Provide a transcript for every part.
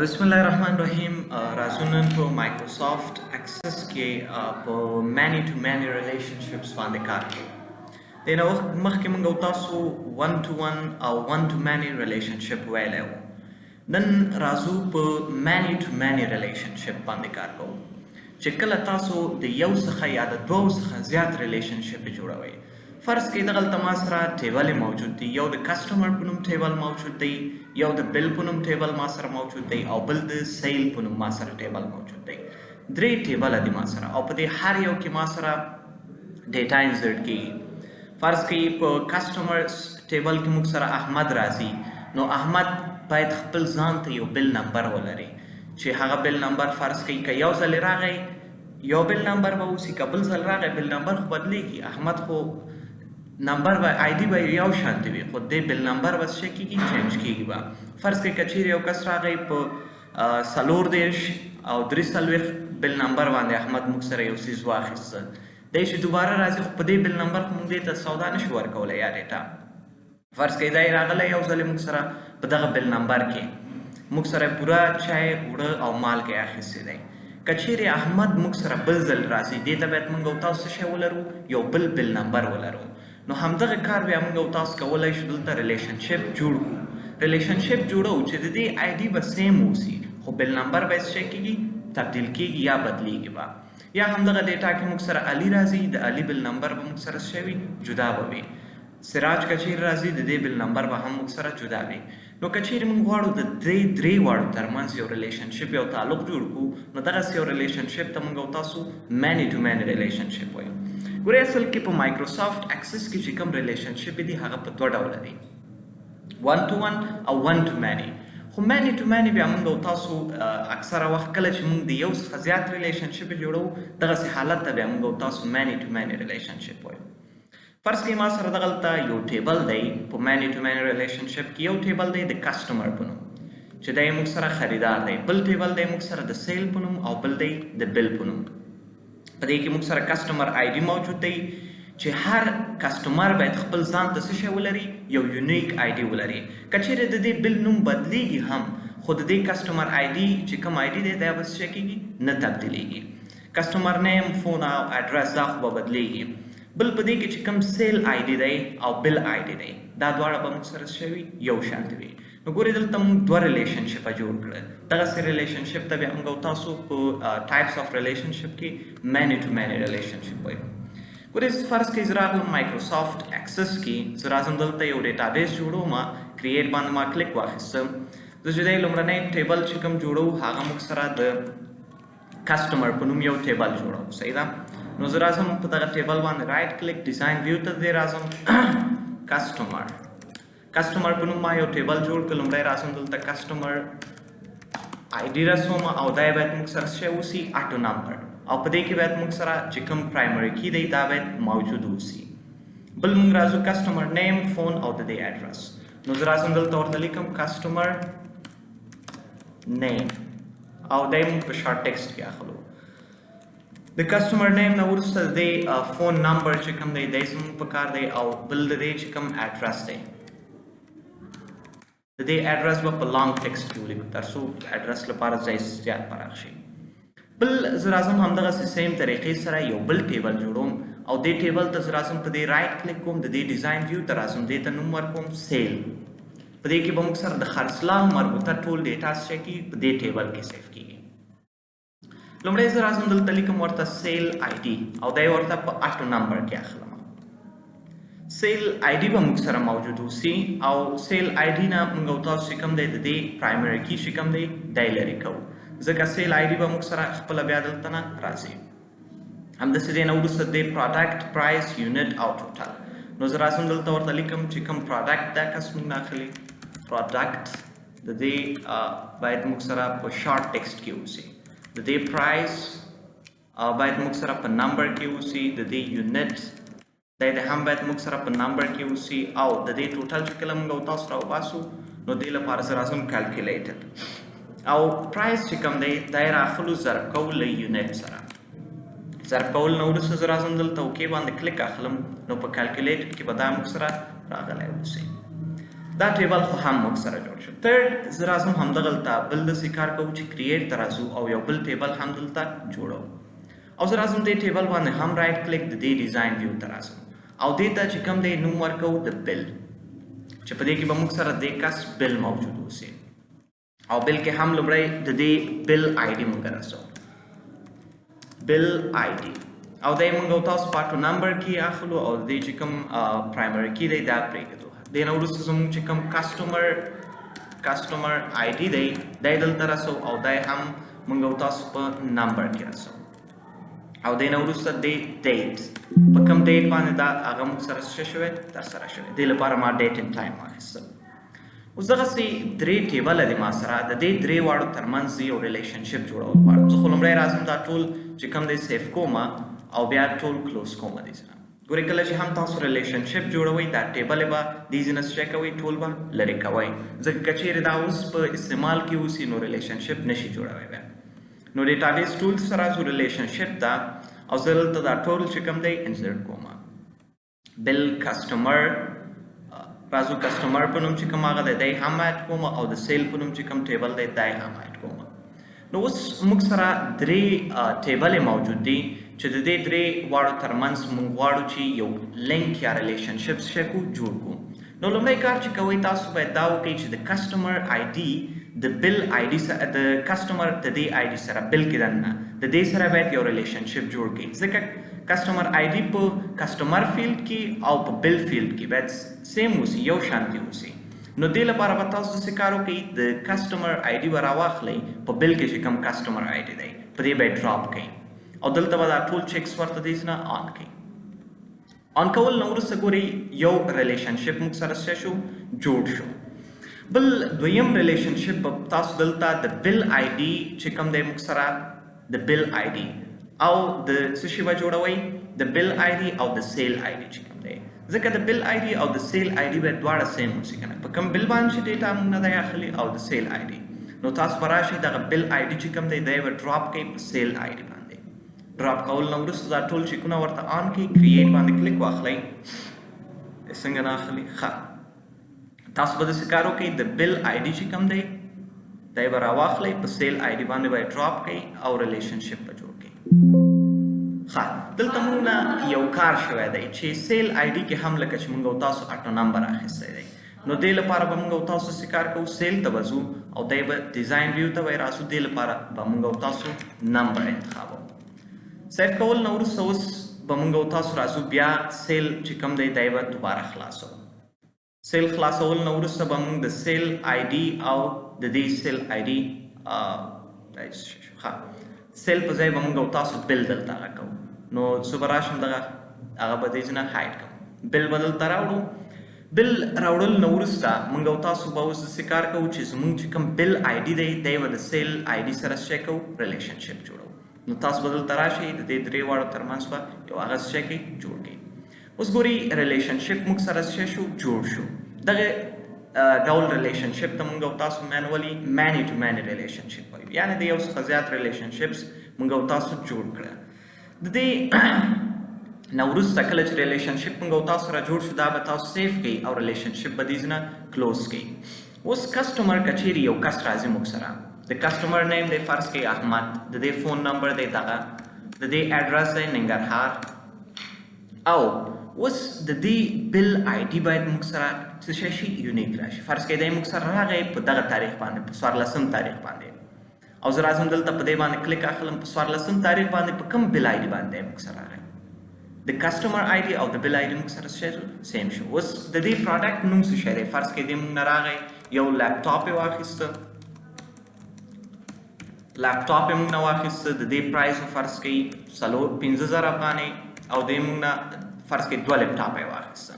بسم الله الرحمن الرحیم. راځو نن په مایکروسافټ اکسس کې په مانی ټو مانی ریلیشنشپس باندې کار کوو. د نو مخکې موږ تاسو 1 to 1 او 1 to many ریلیشنشپ ویلی وو. نن راځو په مانی ټو مانی ریلیشنشپ باندې کار کوو چې کله تاسو د یو څخه یا د دوه څخه زیات ریلیشنشپ جوړوئ. فرض کړئ دغلته ما سره ټیبل موجود دی، یو د کسټمر په نوم ټیبل موجود دی، یو د بل په نوم ټیبل ما سره موجود دی او بل د سیل په نوم ما سره ټیبل موجود دی. درې ټیبل دي ما سره او په دې هر یو کې ما سره ډیټا انسرټ کیږي. فرض کړئ په کسټمر ټیبل کې موږ سره احمد راځي، نو احمد باید خپل ځان ته یو بل نمبر ولري چې هغه بل نمبر فرض کړئ که یو ځل راغی یو بل نمبر به اوسي، که بل ځل راغی بل نمبر خو بدلیږي. احمد خو نمبر به آی ډي به یو شانتي وي، خو دې بل نمبر به څه کېږي چینج کېږي به. فرض کړئ که چیرې یو کس راغی په 40 او 43 بل نمبر باندې احمد موږ سره یو څیز واخیسته، دی چې دوباره راځي خو په دې بل نمبر خو موږ دې ته سودا نشو ورکولی یا ډیټا. فرض کړئ دی راغلی یو ځل موږ سره په دغه بل نمبر کې موږ سره پوره چای اوړه او مالګې اخیستی دی. که چیرې احمد موږ سره بل ځل راځي، دې ته باید موږ او تاسو څه شی ولرو؟ یو بل نمبر ولرو. نو همدغه کار بیا موږ او تاسو کولی شو دلته ریلیشنشپ جوړ کړو. ریلیشنشپ جوړو چې د دې آی ډي به سیم اوسي خو بل نمبر به څه کېږي؟ تبدیل کېږي یا بدلیږي به. یا همدغه ډیټا کې موږ سره علي راځي، د علي بل نمبر به موږ سره څه وي؟ جدا به وي. سراج که چیرې راځي د دې بل نمبر به هم موږ سره جدا وي. نو که چیرې موږ غواړو د درې واړو ترمنځ یو ریلیشنشپ یو تعلق جوړ کړو، نو دغسې یو ریلیشنشپ ته موږ او تاسو مانی ټو مانی ریلیشنشپ وایو. ګورئ اصل کې په مایکروسافټ اکسس کې چې کوم ریلیشنشپ دي هغه په دوه ډوله دي، 1 to 1 او 1 to many. خو مانی ټو مانی بیا موږ او تاسو اکثره وخت کله چې موږ د یو څخه زیات ریلیشنشپ جوړو دغسې حالت ته بیا موږ او تاسو مانی ټو مانی ریلیشنشپ وایو. فرض کړئ ما سره دغلته یو ټیبل دی په مانی ټو مانی ریلیشنشپ کې، یو ټیبل دی د کسټمر په نوم چې دی موږ سره خریدار دی، بل ټیبل دی موږ سره د سیل په نوم او بل دی د بل په نوم. په دې کې موږ سره کسټمر آی ډي موجود دی چې هر کسټمر باید خپل ځان ته څه شی ولري؟ یو یونیک آی ډي ولري. که چیرې د دې بل نوم بدلیږي هم خو د دې کسټمر آی ډي چې کوم آی ډي دی دا به څه کېږي؟ نه تبدیلیږي. کسټمر نیم، فون او اډرس دا خو به بدلیږي. بل په دې کې چې کوم سیل آی ډي دی او بل آی ډي دی دا دواړه به موږ سره څه وي؟ یو شانتي وي. نو ګورئ دلته موږ دوه ریلیشنشپه جوړ کړل. دغسې ریلیشنشپ ته بیا موږ او تاسو په ټایپس آف ریلیشنشپ کې مانی ټو مانی ریلیشنشپ وایو. ګورئ فرض کړئ زه راغلم مایکروسافټ اکسس کې، زه راځم دلته یو ډیټابیس جوړوم، کریټ باندې ما کلیک واخیستم. زه چې دی لومړنی ټیبل چې کوم جوړو هغه موږ سره د کسټمر په نوم یو ټیبل جوړو، صحیح ده؟ نو زه راځم په دغه ټیبل باندې رایټ کلیک ډیزاین ویو ته دی راځم کسټمر په نوم ما یو ټیبل جوړ کړ. لومړی راځم دلته کسټمر آی ډي رسوم او دا باید موږ سره څه اوسي؟ اټو نمبر. او په دې کې باید موږ سره چې کوم پرایمري کی دی دا باید موجود اوسي. بل موږ راځو کسټمر نیم، فون او د دې اډرس. نو زه راځم دلته ورته لیکم کسټمر نیم او دا موږ په شارټ ټیکسټ کې اخلو. د کسټمر نیم نه وروسته د فون نمبر چې کوم دی دی زموږ په کار دی او بل د دې چې کوم اډرس دی د دې اډرس به په لانګ ټیکسټ کې ولیکو تر څو اډرس لپاره ځای زیات پراخ شي. بل زه راځم همدغسې سیم طریقې سره یو بل ټیبل جوړوم او دې ټیبل ته زه راځم په دې رایټ کلیک کوم، د دې ډیزاین ویو ته راځم، دې ته نوم ورکوم سیل. په دې کې به موږ سره د خرڅلاو مربوطه ټول ډیټا څه کېږي؟ په دې ټیبل کې سیف کېږي. لومړی زه راځم دلته لیکم ورته سیل آی ډي او دا یې ورته په اټو نمبر کې اخلم. سیل آی ډي به موږ سره موجود اوسي او سیل آی ډي نه موږ او تاسو چې کوم دی د دې پرایمري کی چې کوم دی دی لرې کوو، ځکه سیل آی ډي به موږ سره خپله بیا دلته نه راځي. همداسې دی نه وروسته دی پروډکټ، پرایس، یونټ او ټوټل. نو زه راځم دلته ورته لیکم چې کوم پروډکټ دا کس موږ نه اخلي، پروډکټ د دې باید موږ سره په شارټ ټیکسټ کې اوسي. د دې پرایس باید موږ سره په نمبر کې اوسي، د دې یونټ دا هم باید موږ سره په نمبر کې اوسي او د دې ټوټل چې کله موږ او تاسو راوباسو نو دې لپاره زه راځم کیلکولیټر او پرایس چې کوم دی دا یې راخلو ضرب کول له یونټ سره. ضرب کول نه وروسته زه راځم دلته اوکې باندې کلیک اخلم، نو په کیلکولیټر کې به دا موږ سره راغلی اوسي. دا ټیبل خو هم موږ سره جوړ شو. تھرد زه راځم همدغلته بل داسې کار کوو چې کریټ ته راځو او یو بل ټیبل هم دلته جوړو او زه راځم دې ټیبل باندې هم رایټ کلیک د دې ډیزاین ویو ته راځم او دې ته چې کوم دی نوم ورکوو د بل چې په دې کې به موږ سره دې کس بل موجود اوسي او بل کې هم لومړی د دې بل آی ډي موږ راسو بل آی ډي او دا موږ تاسو پارټو نمبر کې اخلو او دې چې کوم پرایمري کې دی دا پرېږدو. دې نه وروسته زموږ چې کوم کسټمر آی ډي دی دا دلته راسو او دا هم موږ تاسو په نمبر کې راسو او دې نه وروسته د ډیټ په کوم ډیټ باندې دا هغه موږ سره څه شوی ترسره شوی. دې لپاره ما ډیټ اینډ ټایم واخیستل. اوس دغسې درې ټیبله دي ما سره د دې درې واړو ترمنځ یو ریلیشنشپ جوړول غواړم. زه خو لومړی راځم دا ټول چې کوم دی سیف کوم او بیا ټول کلوز کوم دې سره. ګورئ کله چې هم تاسو ریلیشنشپ جوړوئ دا ټیبلې به دې ځینه څه کوئ ټول به لرې کوئ ځکه که چیرې دا اوس په استعمال کې اوسي نو ریلیشنشپ نشي جوړوی بیا. نو ډیټابیس ټولز سره راځو ریلیشنشپ ته او زه دلته دا ټول چې کوم دی انسرټ کوم. بل کسټمر راځو کسټمر په نوم چې کوم هغه دی دی هم ایډ کوم او د سیل په نوم چې کوم ټیبل دی دی هم ایډ کوم. نو اوس موږ سره درې ټیبلې موجود دي چې د دې درې واړو ترمنځ موږ غواړو چې یو لینک یا ریلیشنشپ څه کو جوړ کړو. نو لومړی کار چې کوئ تاسو باید دا وکړئ چې د کسټمر آی ډي د بل آی ډي سره د کسټمر د دې آی ډي سره بل کې دننه د دې سره باید یو ریلیشنشپ جوړ کړئ ځکه کسټمر آی ډي په کسټمر فیلډ کې او په بل فیلډ کې باید سیم اوسي یو شانتي اوسي. نو دې لپاره به تاسو داسې کار وکړئ د کسټمر آی ډي به راواخلئ په بل کې چې کوم کسټمر آی ډي دی په دې به یې ډراپ کړئ او دلته به دا ټول چیکس ورته دې نه آن کړئ. آن کول نه وروسته ګورئ یو ریلیشنشپ موږ سره څه شو جوړ شو. بل دویم ریلیشنشپ به تاسو دلته د بل آی ډي چې کوم دی موږ سره د بل آی ډي او د څه شي به جوړوئ د بل آی ډي او د سیل آی ډي چې کوم دی ځکه د بل آی ډي او د سیل آی ډي باید دواړه سیم اوسي که نه په کوم بل باندې چې ډیټا موږ نه دی اخلي او د سیل آی ډي. نو تاسو به راشئ دغه بل آی ډي چې کوم دی دی به ډراپ کوئ په سیل آی ډي باندې. ډراپ کول نه وروسته دا ټول چیکونه ورته آن کړئ کریټ باندې کلیک واخلئ څنګه نه اخلي ښه تاسو به داسې کار وکړئ د بل آی ډي چې کوم دی دی به راواخلئ په سیل آی ډي باندې به یې ډراپ کړئ او ریلیشنشپ به جوړ کړئ. ښه دلته موږ نه یو کار شوی دی چې سیل آی ډي کې هم لکه چې موږ او تاسو اټو نمبر اخیستی دی نو دې لپاره به موږ او تاسو څه کار کوو سیل ته به ځو او دی به ډیزاین ویو ته به یې راسو دې لپاره به موږ او تاسو نمبر انتخابو. سیف کول نه وروسته اوس به موږ او تاسو راځو بیا سیل چې کوم دی دی به دوباره خلاصو. سیل خلاصول نه وروسته به موږ د سیل آی ډي او د دې سیل آی ډي ښه سیل په ځای به موږ او تاسو بل دلته هغه کوو. نو زه به راشم دغه هغه به دې ځای نه هایډ کوم بل به دلته راوړو. بل راوړل نه وروسته موږ او تاسو به اوس داسې کار کوو چې زموږ چې کوم بل آی ډي دی دی به د سیل آی ډي سره څه کوو ریلیشنشپ جوړو. نو تاسو به دلته راشئ د دې درې واړو ترمنځ به یو هغه څه کوئ جوړ کړئ. اوس ګورئ ریلیشنشپ موږ سره څه شو جوړ شو. دغه ډول ریلیشنشپ ته موږ او تاسو مینولي مینی ټو مینی ریلیشنشپ وایو یعنې د یو څخه زیات ریلیشنشپس موږ او تاسو جوړ کړه. د دې نه وروسته کله چې ریلیشنشپ موږ او تاسو سره جوړ شو دا به تاسو سیف کړئ او ریلیشنشپ به دې نه کلوز کړئ. اوس کسټمر که چیرې یو کس راځي موږ سره د کسټمر نیم دی فرض کړئ احمد د دې فون نمبر دی دغه د دې ایډرس دی ننګرهار او اوس د دې بل آی ډي باید موږ سره څه شي یونیک راشي. فرض کړئ دی موږ سره راغی په دغه تاریخ باندې په 14 تاریخ باندې او زه راځم دلته په دې باندې کلیک اخلم په 14 تاریخ باندې په کوم بل آی ډي باندې موږ سره راغی د کسټمر آی ډي او د بل آی ډي موږ سره سیم شو. اوس د دې پروډکټ نوم څه شی دی فرض کړئ دی موږ نه راغی یو لیپټاپ یې واخیسته لیپټاپ یې موږ نه واخیسته د دې پرایس فرض کړئ 15,000 افغانۍ او دی موږ نه فرض کړئ 2 لیپټاپ یې واخیسته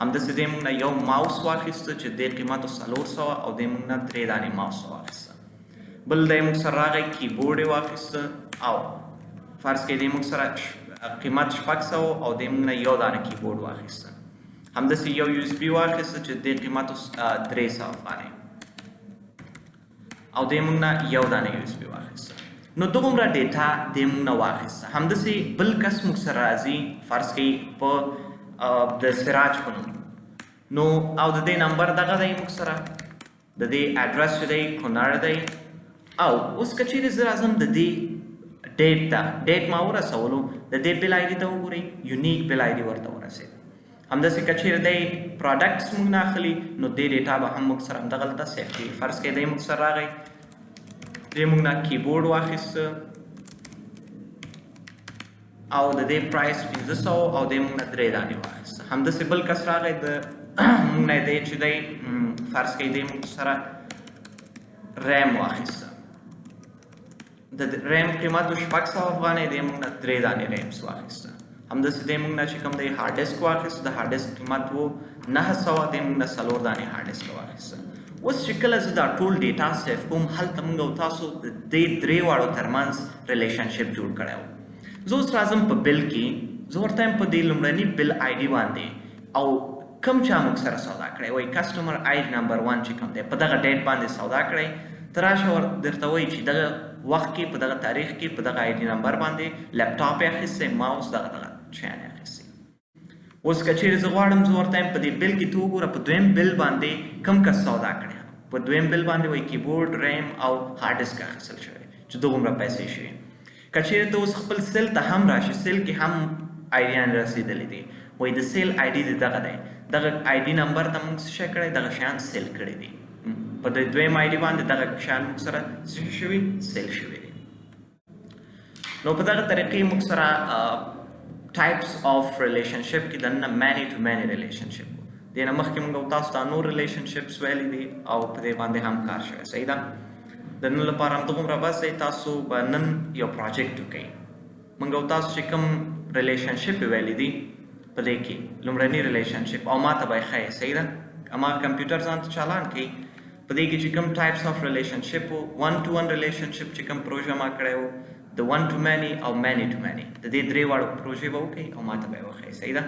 همداسې دی موږ نه یو ماوس واخیسته چې دې قیمت 400 او دی موږ نه 3 دانې ماوس واخیسته بل دی موږ سره راغی کیبورډ یې واخیسته او فرض کړئ دی موږ سره قیمت 600 او دی موږ نه یو دانه کیبورډ واخیسته همداسې یو یو اس بي واخیسته چې دې قیمت 300 افغانۍ او دی موږ نه یو دانه یو اس بي واخیسته. نو دومره ډیټا دی موږ نه واخیسته. همداسې بل کس موږ سره راځي فرض کړئ په د سراج په نوم نو او د دې نمبر دغه دی موږ سره د دې اډرس چې دی کونړ دی او اوس که چیرې زه راځم د دې ډیټ ته ډیټ ما ورسولو د دې بل آی ډي ته وګورئ یونیک بل آی ډي ورته ورسېد همداسې که چیرې دی پروډکټس موږ نه اخلي نو دې ډیټا به هم موږ سره همدغلته سیف کړي فرض کړئ دی موږ سره راغی دې موږ نه کیبورډ واخیسته او د دې پرایس 1500 او د موږ نه 3 دانې واخیسته همداسې بل کس راغی د موږ نه دی چې دی فرض کړئ دی موږ سره ریم واخیسته د ریم قیمت 600 افغانۍ دی موږ نه 3 دانې ریمز واخیسته همداسې دی موږ نه چې کوم دی هارډ ډیسک واخیسته د هارډ ډیسک قیمت و 900 دی موږ نه 4 دانې هارډ ډیسک واخیسته اوس چې کله زه دا ټول ډیټا سیف کوم هلته موږ او تاسو د دې درې واړو ترمنځ ریلیشنشپ جوړ کړی و زه اوس راځم په بل کې زه ورته یم په دې لومړني بل آی ډي باندې او کوم چا موږ سره سودا کړی وایي کسټمر آی ډي نمبر 1 چې کوم دی په دغه ډیټ باندې سودا کړی ته راشه درته وایي چې دغه وخت کې په دغه تاریخ کې په دغه آی ډي نمبر باندې لیپټاپ یې اخیستی ماوس دغه شیان یې اخیستی اوس که چیرې زه غواړم زه ورته یم په دې بل کې ته وګوره په دویم بل باندې کوم کس سودا کړی په دویم بل باندې وایي کیبورډ ریم او هارډ ډیسک اخیستل شوی چې دومره پیسې شوي که چیرې ته اوس خپل سیل ته هم راشي سیل کې هم آیډیان رسېدلی دي وایي د سیل آی ډي دغه دی دغه آی ډي نمبر ته موږ څه شی کړی دغه شیان سیل کړي دي په د دویم آی ډي باندې دغه شیان موږ سره څه شوي سیل شوي دي نو په دغه طریقې موږ سره ټایپس آف ریلیشنشپ کې دننه مینی ټو مینی ریلیشنشپ دې نه مخکې موږ تاسو ته نور ریلیشنشپس ویلي دي او په دې باندې هم کار شوی صحیح ده د نن لپاره همدغومره بس دی تاسو به نن یو پروجیکټ وکړئ موږ او تاسو چې کوم ریلیشنشپ ویلي دي په دې کې لومړني ریلیشنشپ او ما ته به یې ښایي صحیح ده اما کمپیوټر ځان ته چالان کړئ په دې کې چې کوم ټایپس آف ریلیشنشپ و 1 to 1 ریلیشنشپ چې کوم پروژه ما کړی و د 1 to many او many to many د دې درې واړو پروژې به وکړئ او ما ته به یې وښایي صحیح ده